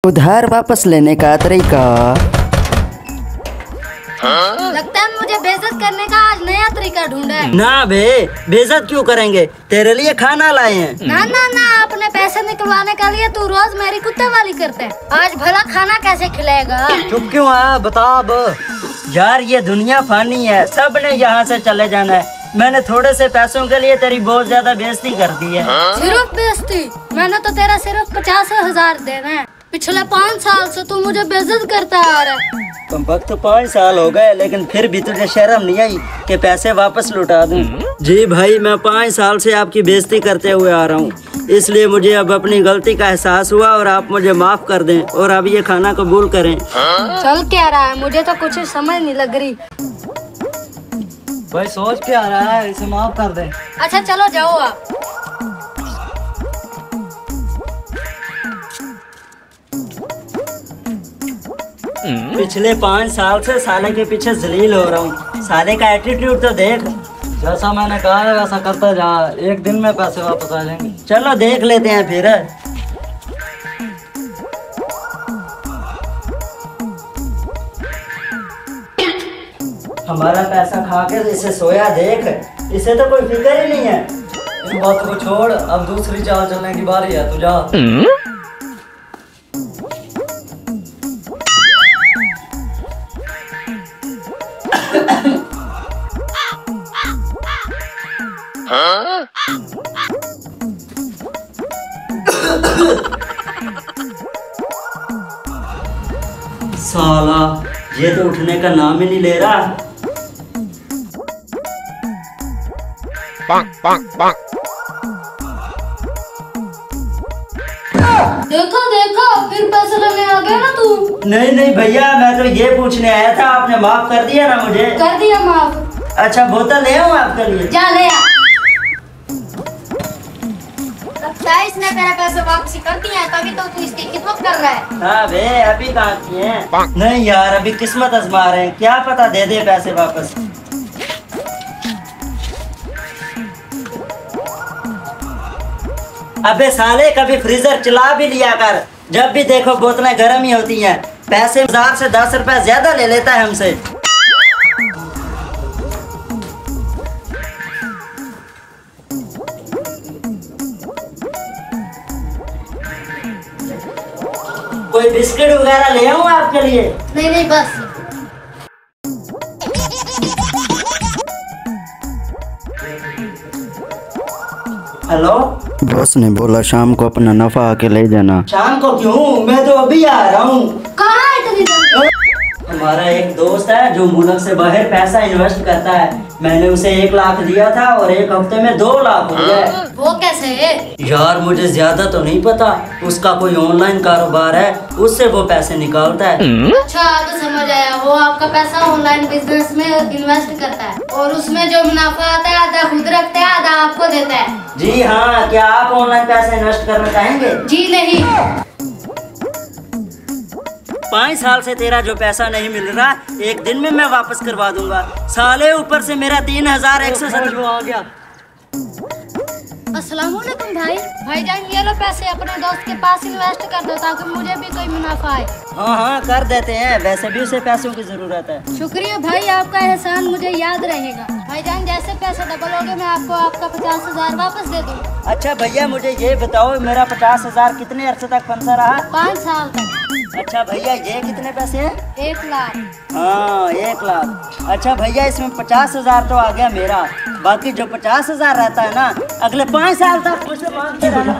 उधार वापस लेने का तरीका। लगता है मुझे बेइज्जत करने का आज नया तरीका ढूंढा है। ना बे, बेइज्जत क्यों करेंगे, तेरे लिए खाना लाए हैं। ना ना ना, अपने पैसे निकलवाने के लिए तू रोज मेरी कुत्ते वाली करते है। आज भला खाना कैसे खिलाएगा? चुप क्यों है, बता अब। यार ये दुनिया फानी है, सब ने यहाँ से चले जाना है। मैंने थोड़े से पैसों के लिए तेरी बहुत ज्यादा बेइज्जती कर दी है। सिर्फ बेइज्जती? मैंने तो तेरा सिर्फ 50,000 देना है। पिछले 5 साल से तू मुझे बेइज्जत करता आ रहा है। तुम वक्त तो 5 साल हो गए, लेकिन फिर भी तुझे शर्म नहीं आई कि पैसे वापस लौटा दूं? जी भाई, मैं 5 साल से आपकी बेइज्जती करते हुए आ रहा हूँ, इसलिए मुझे अब अपनी गलती का एहसास हुआ और आप मुझे माफ कर दें और अब ये खाना कबूल करें। चल क्या रहा है, मुझे तो कुछ समझ नहीं लग रही। भाई सोच क्या रहा है, इसे माफ कर दे। अच्छा चलो जाओ आप। पिछले 5 साल से साले के पीछे जलील हो रहा हूँ। साले का एटीट्यूड तो देख। जैसा मैंने कहा है वैसा करता जा, एक दिन में पैसे वापस आ जाएंगे। चलो देख लेते हैं फिर। हमारा पैसा खा के इसे सोया देख, इसे तो कोई फिक्र ही नहीं है। इन बातों को छोड़, अब दूसरी चाल चलने की बारी है, तू जा। साला ये तो उठने का नाम ही नहीं ले रहा। देखो देखो, फिर पैसे लेने आ गया ना तू। नहीं नहीं भैया, मैं तो ये पूछने आया था, आपने माफ कर दिया ना मुझे? कर दिया माफ। अच्छा बोतल ले आऊं आपके लिए? जा ले आ। लगता है इसने मेरा पैसे वापसी कर दिया है, तभी तो तू इसकी खिदमत कर रहा है। हाँ बे, अभी कहाँ किए हैं? नहीं यार, अभी किस्मत आजमा रहे हैं, क्या पता दे दे पैसे वापस। अबे साले, कभी फ्रीजर चला भी लिया कर, जब भी देखो बोतलें गर्म ही होती हैं। पैसे 1000 से 10 रुपए ज्यादा ले लेता है हमसे। कोई बिस्किट वगैरह ले आऊं आपके लिए? नहीं नहीं बस। हेलो, बॉस ने बोला शाम को अपना नफा आके ले जाना। शाम को क्यों, मैं तो अभी आ रहा हूँ। कहाँ है इतनी जल्दी? हमारा एक दोस्त है जो मुल्क से बाहर पैसा इन्वेस्ट करता है। मैंने उसे 1 लाख दिया था और 1 हफ्ते में 2 लाख हो गए। वो कैसे है? यार मुझे ज्यादा तो नहीं पता, उसका कोई ऑनलाइन कारोबार है, उससे वो पैसे निकालता है। अच्छा अब समझ आया, वो आपका पैसा ऑनलाइन बिजनेस में इन्वेस्ट करता है और उसमें जो मुनाफा आता है आधा खुद रखता है, आधा आपको देता है। जी हाँ, क्या आप ऑनलाइन पैसा इन्वेस्ट करना चाहेंगे? जी नहीं। 5 साल से तेरा जो पैसा नहीं मिल रहा, एक दिन में मैं वापस करवा दूंगा। साले ऊपर से मेरा 3170 आ गया। अस्सलाम वालेकुम भाई। भाईजान ये लो पैसे, अपने दोस्त के पास इन्वेस्ट कर दो ताकि मुझे भी कोई मुनाफा आए। हाँ हाँ कर देते हैं, वैसे भी उसे पैसों की जरूरत है। शुक्रिया भाई, आपका एहसान मुझे याद रहेगा। भाईजान जैसे पैसे डबल हो गए मैं आपको आपका 50,000 वापस दे दूँ। अच्छा भैया, मुझे ये बताओ, मेरा 50,000 कितने अरसे तक फंसा रहा? 5 साल तक। अच्छा भैया, ये कितने पैसे हैं? 1 लाख। हाँ 1 लाख। अच्छा भैया, इसमें 50,000 तो आ गया मेरा, बाकी जो 50,000 रहता है ना, अगले 5 साल तक मुझसे मांगते रहना।